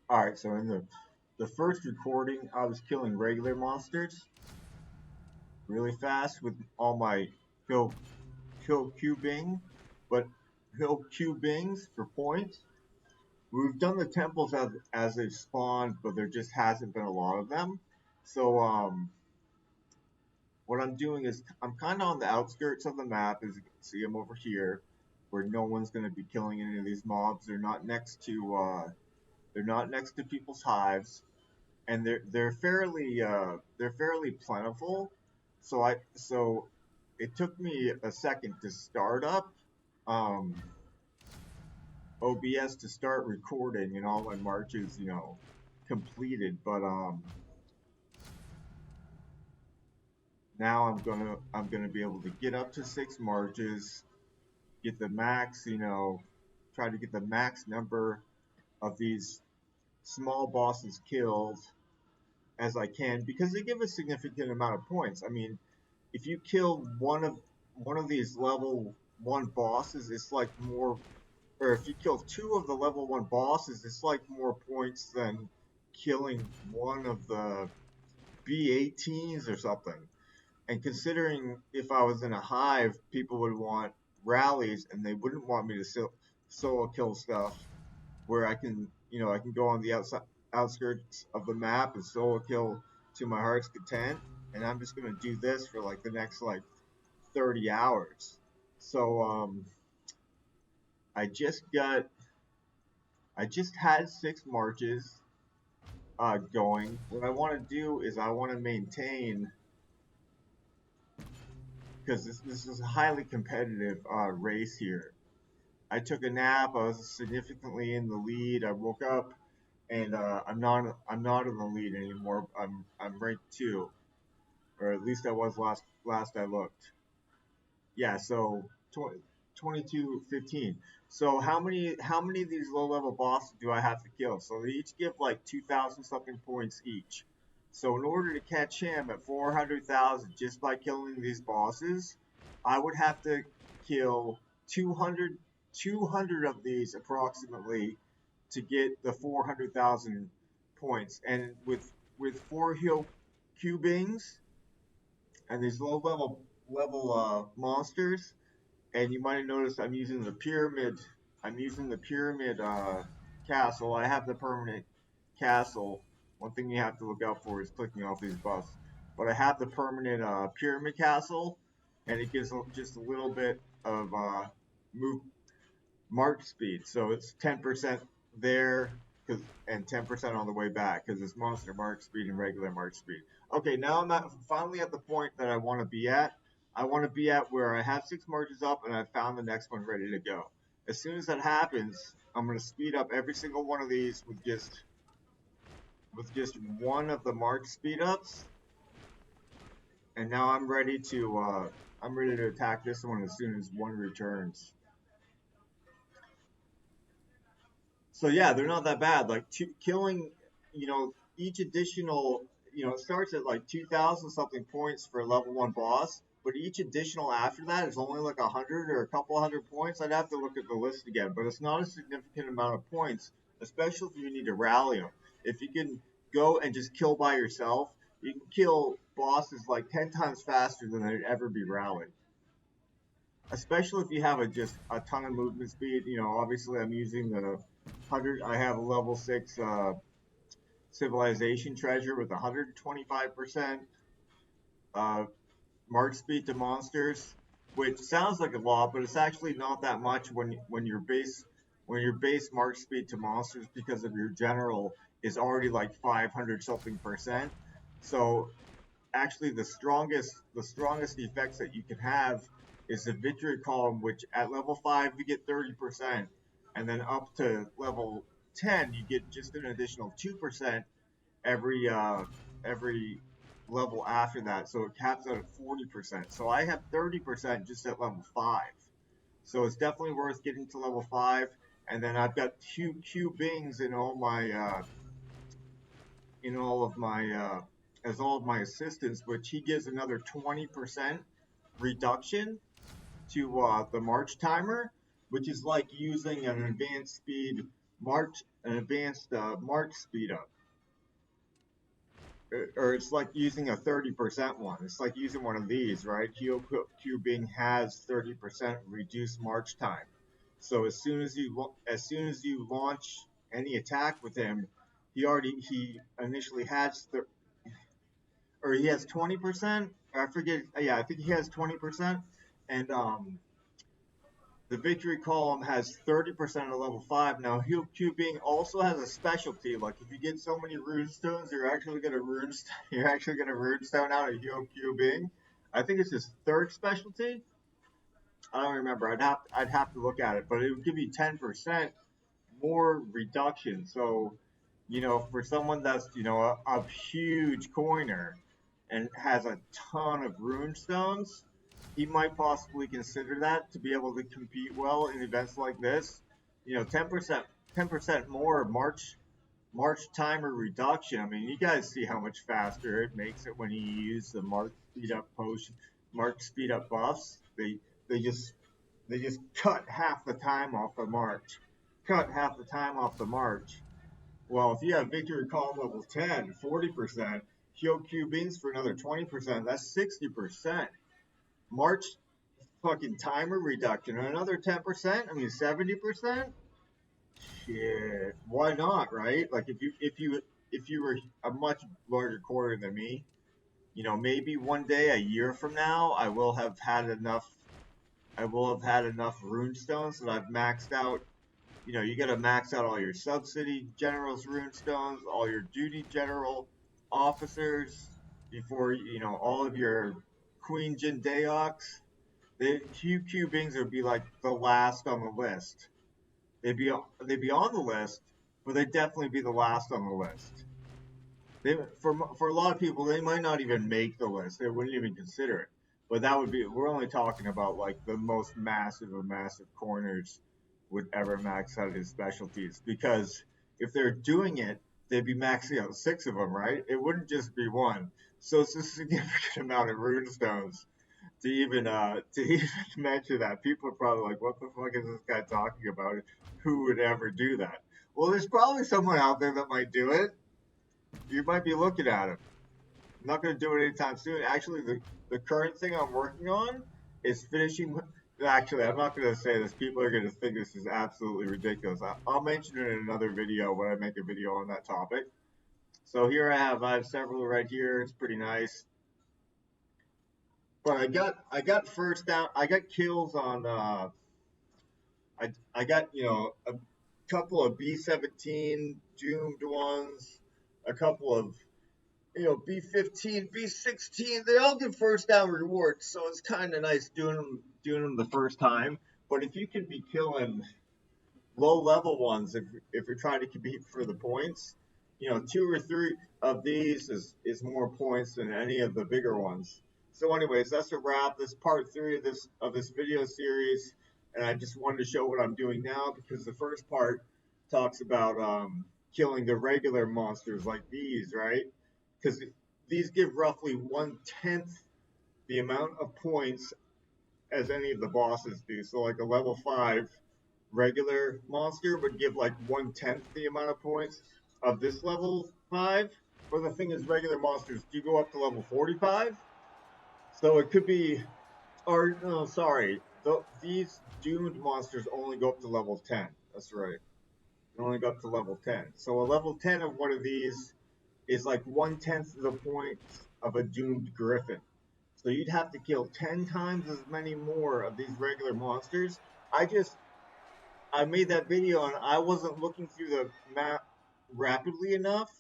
Alright, so in the first recording, I was killing regular monsters really fast with all my hill, hill cubing, but hill cubings for points. We've done the temples as they've spawned, but there just hasn't been a lot of them. So what I'm doing is I'm kind of on the outskirts of the map, as you can see. I'm over here, where no one's going to be killing any of these mobs. They're not next to people's hives, and they're fairly plentiful. So it took me a second to start up um, OBS to start recording and all my marches, completed. But now I'm gonna be able to get up to 6 marches, get the max, try to get the max number of these small bosses killed as I can because they give a significant amount of points. I mean, if you kill one of these level 1 bosses, it's like more, or if you kill two of the level 1 bosses, it's like more points than killing one of the B18s or something. And considering if I was in a hive, people would want rallies and they wouldn't want me to solo kill stuff where I can go on the outskirts of the map and solo kill to my heart's content. And I'm just gonna do this for like the next like 30 hours. So I just got I just had 6 marches going. What I want to do is I want to maintain, because this is a highly competitive race here. I took a nap. I was significantly in the lead. I woke up and I'm not in the lead anymore. I'm ranked 2, or at least I was last I looked. Yeah, so 20, 22-15. So how many of these low level bosses do I have to kill? So they each give like 2,000 something points each. So in order to catch him at 400,000 just by killing these bosses, I would have to kill 200 of these approximately to get the 400,000 points. And with 4 heal cubings and these low level monsters, and you might have noticed I'm using the pyramid. I'm using the pyramid castle. I have the permanent castle. One thing you have to look out for is clicking off these buffs. But I have the permanent pyramid castle, and it gives just a little bit of move march speed. So it's 10% there, and 10% on the way back because it's monster march speed and regular march speed. Okay, now finally at the point that I want to be at. I want to be at where I have 6 marches up and I found the next one ready to go. As soon as that happens, I'm going to speed up every single one of these with just one of the march speed ups, and now I'm ready to attack this one as soon as one returns. So yeah, they're not that bad. Like killing, each additional, it starts at like 2,000 something points for a level 1 boss, but each additional after that is only like 100 or a couple hundred points. I'd have to look at the list again, but it's not a significant amount of points, especially if you need to rally them. If you can go and just kill by yourself, you can kill bosses like 10 times faster than they'd ever be rallied. Especially if you have just a ton of movement speed. Obviously I'm using the 100. I have a level 6 civilization treasure with 125% uh, march speed to monsters, which sounds like a lot, but it's actually not that much when your base march speed to monsters because of your general is already like 500 something percent. So actually the strongest effects that you can have is the victory column, which at level 5 you get 30%, and then up to level 10 you get just an additional 2% every level after that. So it caps out at 40%. So I have 30% just at level 5. So it's definitely worth getting to level 5. And then I've got two cubings in all of my as all of my assistants, which he gives another 20% reduction to the march timer, which is like using an advanced speed march an advanced march speed up. Or it's like using a 30% one. It's like using one of these, right? Q Bing has 30% reduced march time. So as soon as you launch any attack with him, he initially has or he has 20%. I forget. Yeah, I think he has 20%, and the victory column has 30% of level 5. Now, Heal Cubing also has a specialty. Like, if you get so many rune stones, you're actually going to rune stone out of Heal Cubing. I think it's his third specialty. I don't remember. I'd have to look at it, but it would give you 10% more reduction. So, for someone that's, a huge coiner and has a ton of rune stones, he might possibly consider that to be able to compete well in events like this. 10% more March timer reduction. I mean, you guys see how much faster it makes it when you use the March speed up buffs. They just they just cut half the time off the march. Cut half the time off the march. Well, if you have victory column level 10, 40%, heal cubings for another 20%, that's 60%. March fucking timer reduction, another 10%, I mean 70%? Shit. Why not, right? Like if you were a much larger quarter than me, maybe one day, a year from now, I will have had enough rune stones that I've maxed out. You gotta max out all your sub-city generals rune stones, all your duty general officers, before, all of your Queen Jindaeoks. The QQ Bings would be like the last on the list. They'd be on the list, but they'd definitely be the last on the list. For a lot of people, they might not even make the list. They wouldn't even consider it. But we're only talking about like the most massive of massive corners would ever max out his specialties. Because if they're doing it, they'd be maxing out 6 of them, right? It wouldn't just be one. So it's a significant amount of rune stones to even mention that. People are probably like, what the fuck is this guy talking about? Who would ever do that? Well, there's probably someone out there that might do it. You might be looking at him. I'm not going to do it anytime soon. Actually, the current thing I'm working on is finishing. Actually, I'm not going to say this. People are going to think this is absolutely ridiculous. I'll mention it in another video when I make a video on that topic. So here I have several right here. It's pretty nice. But I got first down. I got kills on. I got a couple of B17 doomed ones, a couple of B15, B16. They all get first down rewards, so it's kind of nice doing them the first time. But if you can be killing low level ones, if you're trying to compete for the points, 2 or 3 of these is more points than any of the bigger ones. So anyways, that's a wrap. This part 3 of this video series, and I just wanted to show what I'm doing now, because the first part talks about killing the regular monsters like these, right? Because these give roughly 1/10 the amount of points as any of the bosses do. So like a level 5 regular monster would give like 1/10 the amount of points of this level 5. But the thing is, regular monsters do go up to level 45. So it could be, or no, sorry, these doomed monsters only go up to level 10. That's right. They only go up to level 10. So a level 10 of one of these is like 1/10 of the points of a doomed griffin. So you'd have to kill 10 times as many more of these regular monsters. I made that video and I wasn't looking through the map rapidly enough,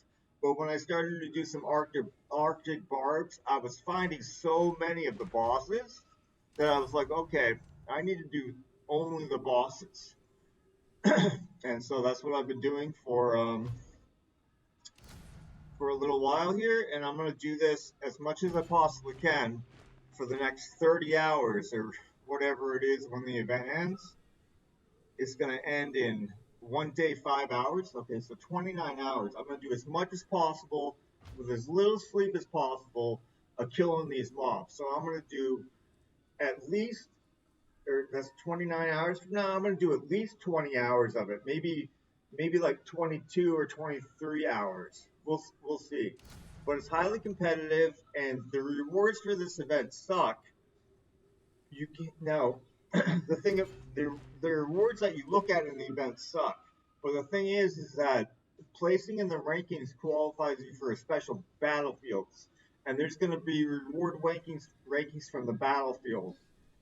but when I started to do some Arctic barbs, I was finding so many of the bosses that I was like, okay, I need to do only the bosses. And so that's what I've been doing for a little while here, and I'm going to do this as much as I possibly can for the next 30 hours or whatever it is when the event ends. It's going to end in 1 day, 5 hours. Okay, so 29 hours. I'm going to do as much as possible with as little sleep as possible of killing these mobs. So I'm going to do at least, or that's 29 hours from now, I'm going to do at least 20 hours of it. Maybe maybe like 22 or 23 hours. We'll see. But it's highly competitive, and the rewards for this event suck. You can now the thing of the rewards that you look at in the event suck. But the thing is that placing in the rankings qualifies you for a special battlefields, and there's going to be reward rankings from the battlefield.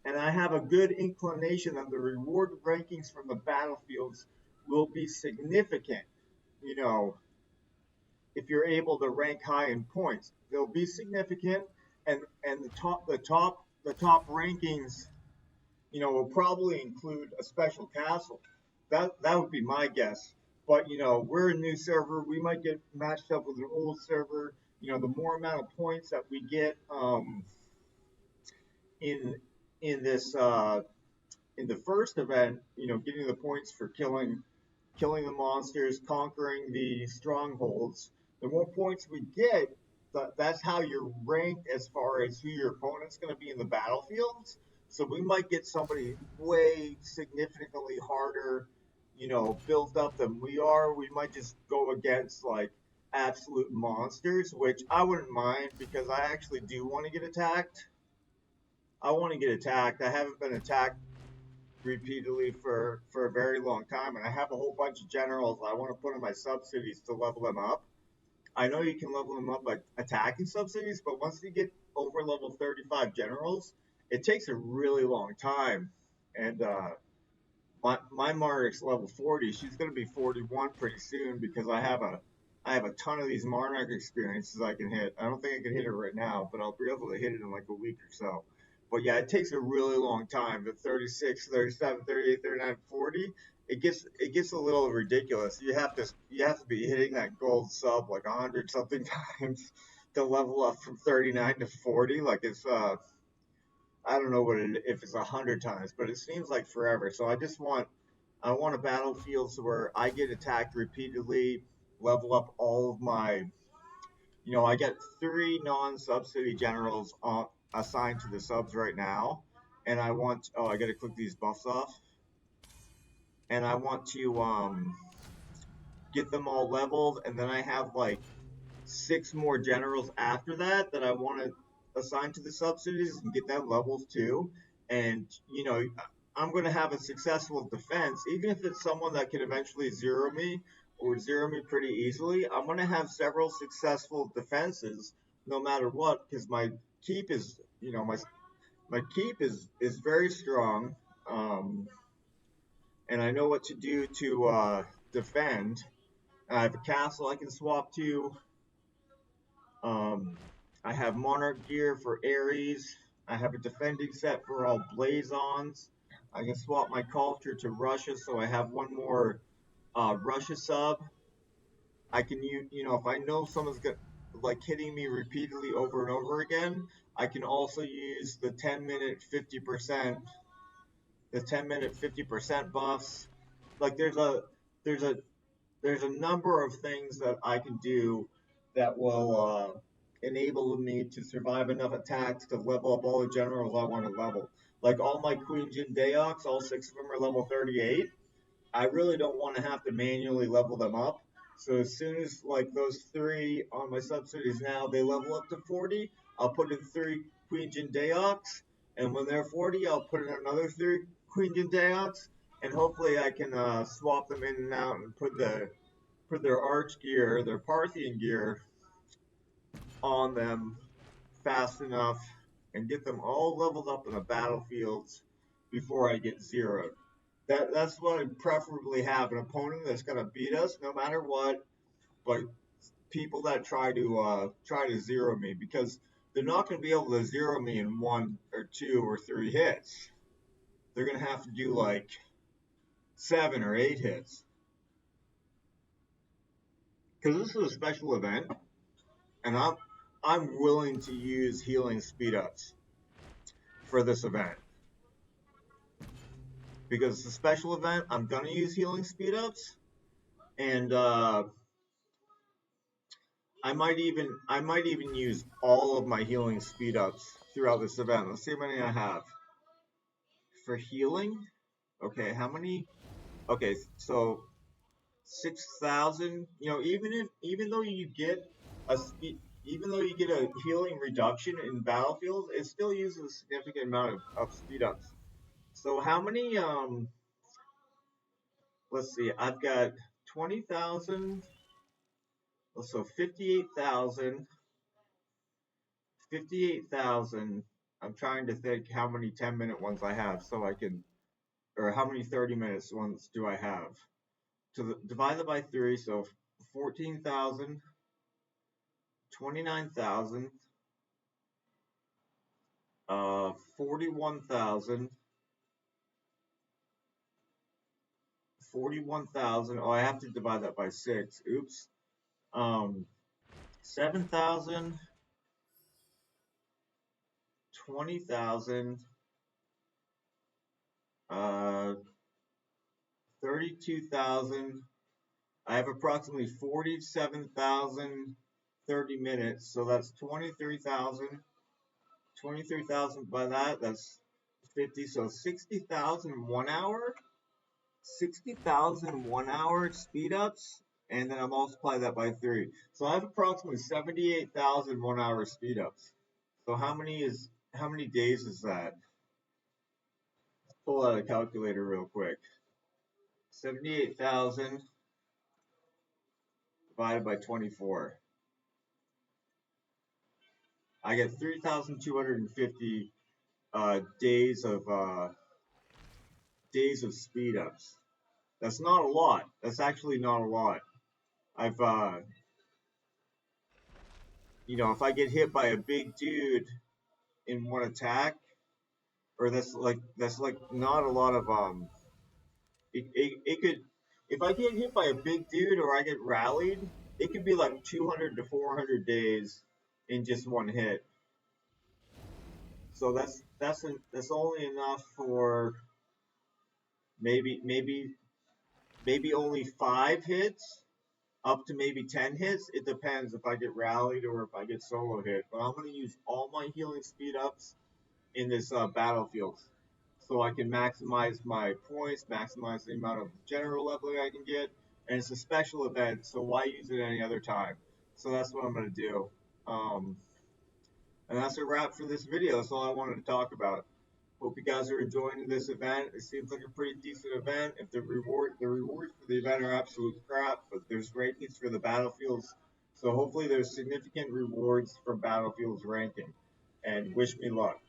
And I have a good inclination that the reward rankings from the battlefields will be significant. You know, if you're able to rank high in points, they'll be significant, and the top rankings, will probably include a special castle. That would be my guess. But we're a new server. We might get matched up with an old server. The more amount of points that we get in in this in the first event, getting the points for killing the monsters, conquering the strongholds. The more points we get, that's how you're ranked as far as who your opponent's going to be in the battlefields. So we might get somebody way significantly harder, built up than we are. We might just go against like absolute monsters, which I wouldn't mind because I actually do want to get attacked. I want to get attacked. I haven't been attacked repeatedly for a very long time, and I have a whole bunch of generals I want to put in my subsidies to level them up. I know you can level them up by attacking subsidies, but once you get over level 35 generals, it takes a really long time. And my Monarch's level 40. She's going to be 41 pretty soon because I have a ton of these Monarch experiences I can hit. I don't think I can hit it right now, but I'll be able to hit it in like a week or so. But yeah, it takes a really long time. The 36, 37, 38, 39, 40. It gets a little ridiculous. You have to be hitting that gold sub like 100 something times to level up from 39 to 40. Like it's I don't know if it's 100 times, but it seems like forever. So I want a battlefield where I get attacked repeatedly, level up all of my. I get 3 non-subsidy generals assigned to the subs right now, and I want. Oh, I got to click these buffs off, and I want to get them all leveled, and then I have like 6 more generals after that I want to assign to the subsidies and get them levels too. And I'm going to have a successful defense, even if it's someone that can eventually zero me or zero me pretty easily. I'm going to have several successful defenses no matter what, because my keep is, my keep is very strong, and I know what to do to defend. I have a castle I can swap to. Um, I have Monarch gear for Ares. I have a defending set for all Blazons. I can swap my culture to Russia, so I have one more Russia sub. I can use, if I know someone's like hitting me repeatedly over and over again, I can also use the 10-minute 50% buffs. Like there's a there's a number of things that I can do that will enable me to survive enough attacks to level up all the generals I want to level. Like all my Queen Jin Deoks, all 6 of them are level 38. I really don't want to have to manually level them up. So as soon as like those 3 on my subsidies now, they level up to 40, I'll put in 3 Queen Jin Deoks, and when they're 40, I'll put in another 3 Queen Jin Deoks, and hopefully I can swap them in and out and put their arch gear, their Parthian gear on them fast enough and get them all leveled up in the battlefields before I get zeroed. That's what I preferably have, an opponent that's gonna beat us no matter what, but people that try to zero me, because they're not gonna be able to zero me in 1 or 2 or 3 hits. They're gonna have to do like 7 or 8 hits. Because this is a special event, and I'm willing to use healing speed ups for this event. Because it's a special event, I'm gonna use healing speed ups, and I might even use all of my healing speed ups throughout this event. Let's see how many I have for healing. Okay, how many? Okay, so 6,000. You know, even though you get a speed, even though you get a healing reduction in battlefields, it still uses a significant amount of speed ups. So how many? Let's see. I've got 20,000. So 58,000. 58,000. I'm trying to think how many 10-minute ones I have, so I can, or how many 30 minutes ones do I have? Divide that by three, so 14,000, 29,000, 41,000, 41,000. Oh, I have to divide that by six. Oops. 7,000, 20,000, uh, 32,000. I have approximately 47,000 30 minutes, so that's 23,000. 23,000 by that, that's 50, so 60,000 1 hour. 60,000 1 hour speed ups, and then I multiply that by three. So I have approximately 78,000 1 hour speed ups. So how many days is that? Let's pull out a calculator real quick. 78,000 divided by 24. I get 3,250 days of speed ups. That's not a lot. That's actually not a lot. I've if I get hit by a big dude in one attack, or that's like not a lot of it could, if I get hit by a big dude or I get rallied, it could be like 200 to 400 days in just one hit. So that's only enough for maybe only 5 hits, up to maybe 10 hits. It depends if I get rallied or if I get solo hit. But I'm going to use all my healing speed ups in this battlefield, so I can maximize my points, maximize the amount of general leveling I can get. And it's a special event, so why use it any other time? So that's what I'm going to do. And that's a wrap for this video. That's all I wanted to talk about. Hope you guys are enjoying this event. It seems like a pretty decent event. If the rewards for the event are absolute crap, but there's rankings for the battlefields. So hopefully there's significant rewards from battlefields ranking. And wish me luck.